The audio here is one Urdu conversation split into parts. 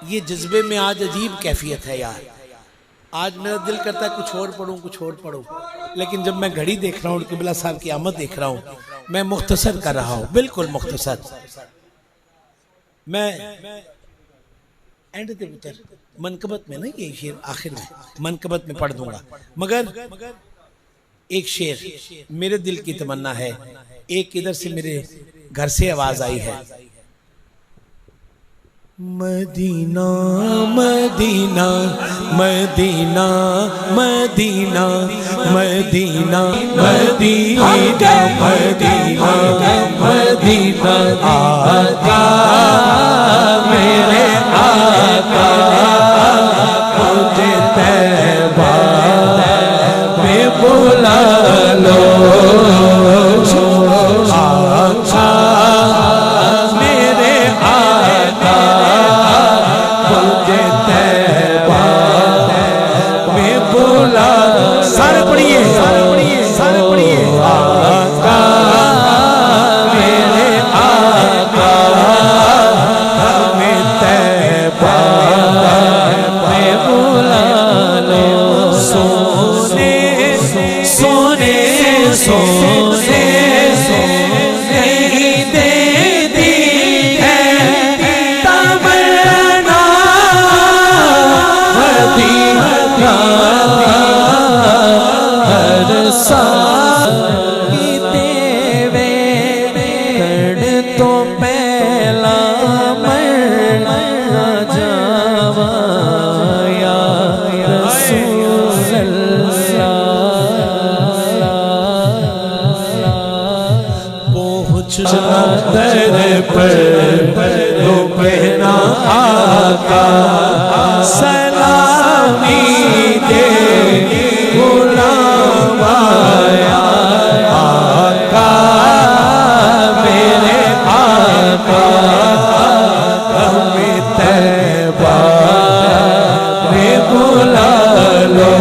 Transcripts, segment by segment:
یہ جذبے میں آج عجیب کیفیت ہے یار. آج میرا دل کرتا ہے کچھ اور پڑھوں لیکن جب میں گھڑی دیکھ رہا ہوں اور قبلہ صاحب کی آمد دیکھ رہا ہوں میں مختصر کر رہا ہوں, بالکل مختصر. میں اینڈ دے پتر منقبت میں نہیں, یہ شعر آخر میں منقبت میں پڑھ دوں گا, مگر ایک شعر میرے دل کی تمنا ہے. ایک ادھر سے میرے گھر سے آواز آئی ہے, مدینہ مدینہ مدینہ مدینہ مدینہ مدینہ مدینہ مدینہ آقا میرے آقا مجھے طیبہ میں بلا لو. چادر پر دو پہنا آقا سلامی دے غلام آیا. آقا میرے آقا ہمیں طیبہ میں بلا لو.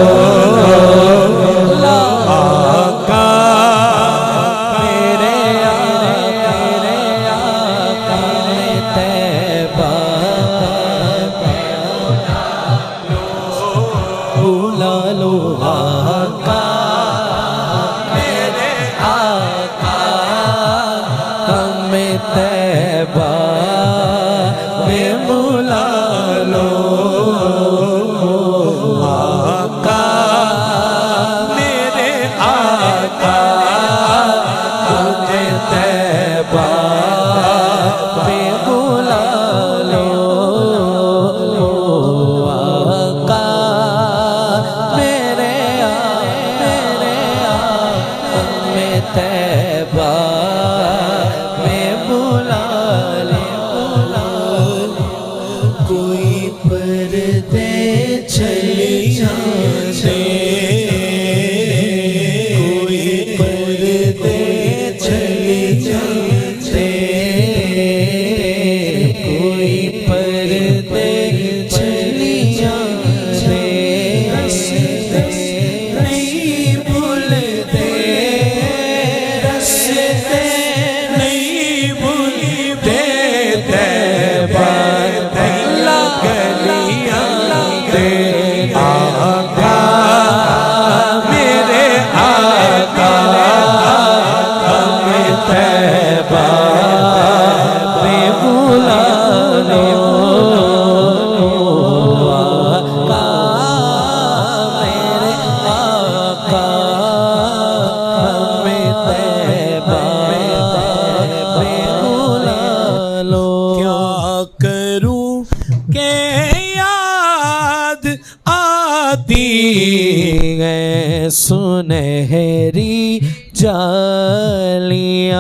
سنہری جالیاں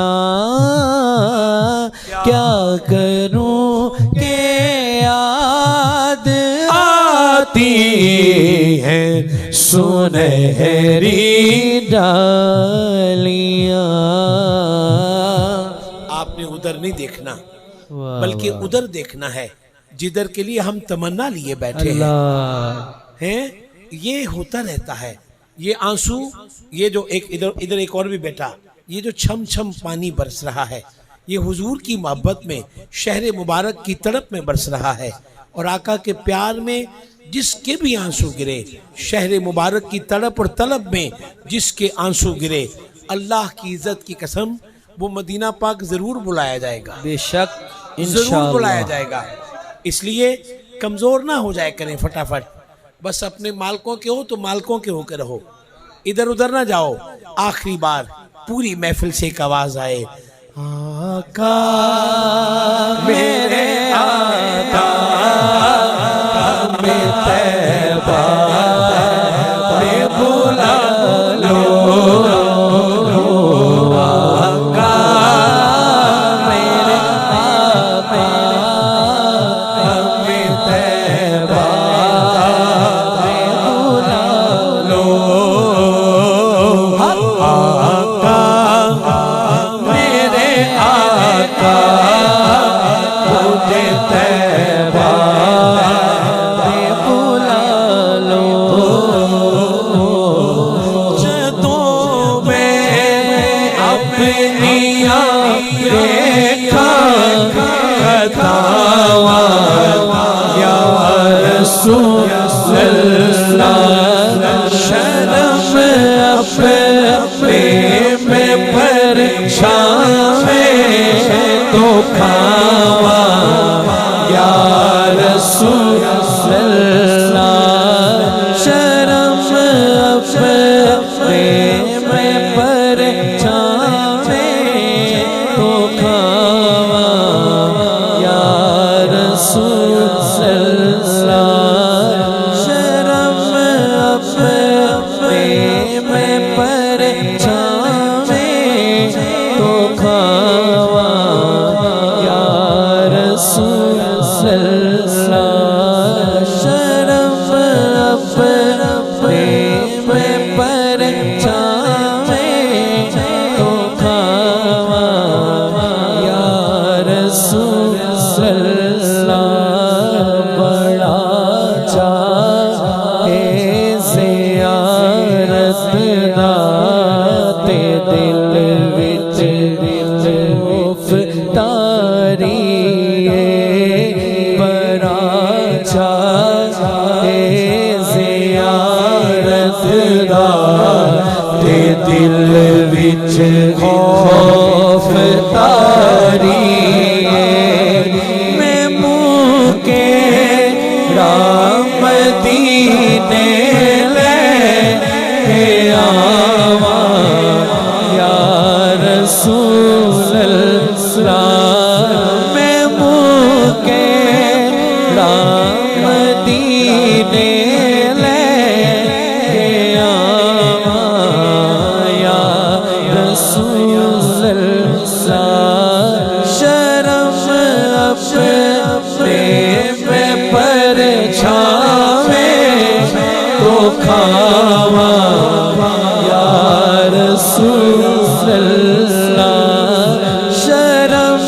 کیا کروں کہ یاد آتی ہیں سنہری ڈالیاں. آپ نے ادھر نہیں دیکھنا بلکہ ادھر دیکھنا ہے جدھر کے لیے ہم تمنا لیے بیٹھے ہیں. یہ ہوتا رہتا ہے, یہ آنسو, یہ جو ایک ادھر ایک اور بھی بیٹا, یہ جو چھم چھم پانی برس رہا ہے یہ حضور کی محبت میں شہر مبارک کی تڑپ میں برس رہا ہے. اور آقا کے پیار میں جس کے بھی آنسو گرے، شہر مبارک کی تڑپ اور طلب میں جس کے آنسو گرے، اللہ کی عزت کی قسم وہ مدینہ پاک ضرور بلایا جائے گا، بے شک ضرور بلایا جائے گا۔ اس لیے کمزور نہ ہو جائے کریں فٹافٹ، بس اپنے مالکوں کے ہو تو مالکوں کے ہو کے رہو، ادھر ادھر نہ جاؤ۔ آخری بار پوری محفل سے ایک آواز آئے، آقا میرے آقا میں طیبہ میں بلا لو، آقا میرے آقا میں طیبہ میں بلا لو، آقا میرے آقا مجھے طیبہ میں بلا لو، جدوں میں اپنی دیکھا خطاواں یا رسول اللہ، شرم اپنے میں پریشان تو کھاواں یا رسول اللہ، شرم اپنے میں پریشان تو کھاواں یا رسول اللہ، شرم اپنے میں پریشان تو کھاواں یا رسول اللہ، شرم اپنے میں پریشان تو کھاواں یا رسول اللہ، بڑا چاہے زیارت رات دل وچ گفتاری، بڑا چاہے زیارت رات دل وچ خوف تاری، میں منہ کے رام مدینے لے کے آواں یا رسول اللہ، میں منہ کے رام مدینے لے کے آواں یا رسول اللہ، شرم اپنے میں پریشان تو کھاواں یا رسول اللہ، شرم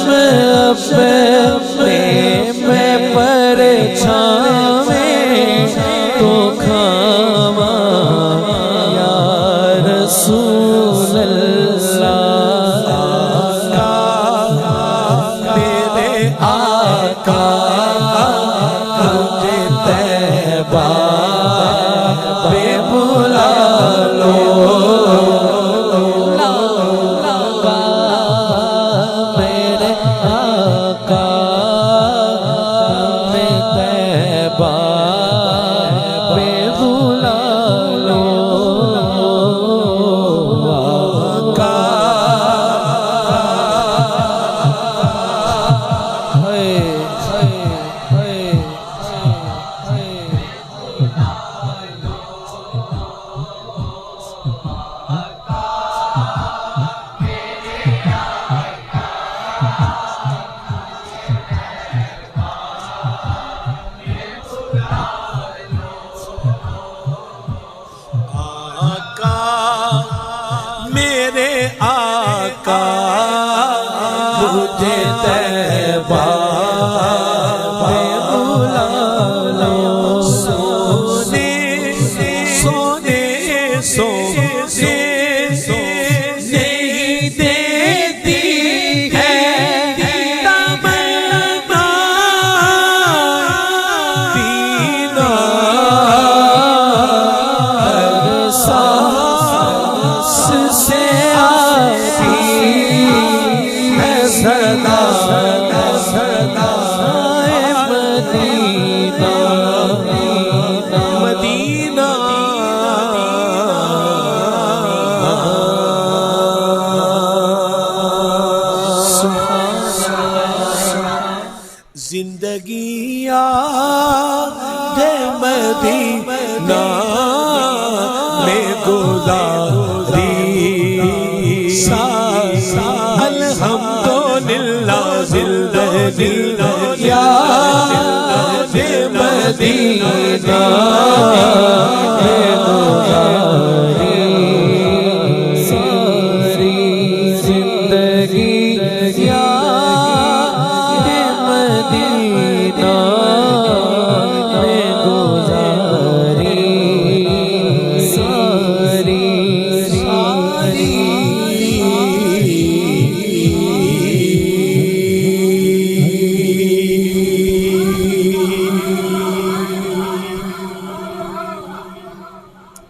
اپنے میں پریشان تو کھاواں یا رسول اللہ، میرے آقا مجھے طیبہ میں بلا لو، میرے آقا میں مدینہ زندگی یاد مدینہ میں گزاری الحمدللہ زندگی یاد مدینہ میں گزاری ساری زندگی یاد مدینہ میں گزاری ساری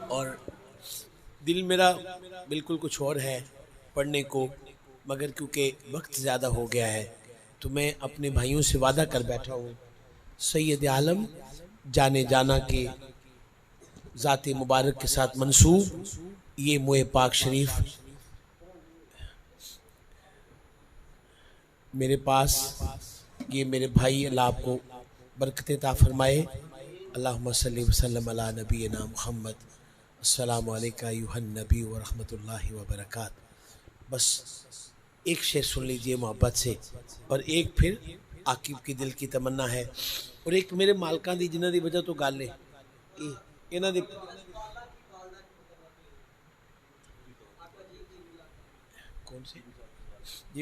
اور دل میرا بالکل کچھ اور ہے پڑھنے کو، مگر کیونکہ وقت زیادہ ہو گیا ہے تو میں اپنے بھائیوں سے وعدہ کر بیٹھا ہوں، سید عالم جانے جانا کے ذات مبارک کے ساتھ منسوب یہ موئے پاک شریف میرے پاس، یہ میرے بھائی، اللہ آپ کو برکت عطا فرمائے۔ اللہم صلی وسلم علی نبینا محمد۔ السلام علیکم ایھا النبی ورحمۃ اللہ وبرکاتہ۔ بس ایک شعر سن لیجئے محبت سے، اور ایک پھر عاقب کی دل کی تمنا ہے، اور ایک میرے مالکاں دی جنہاں دی وجہ تو گل ہے، انہاں دی کون سے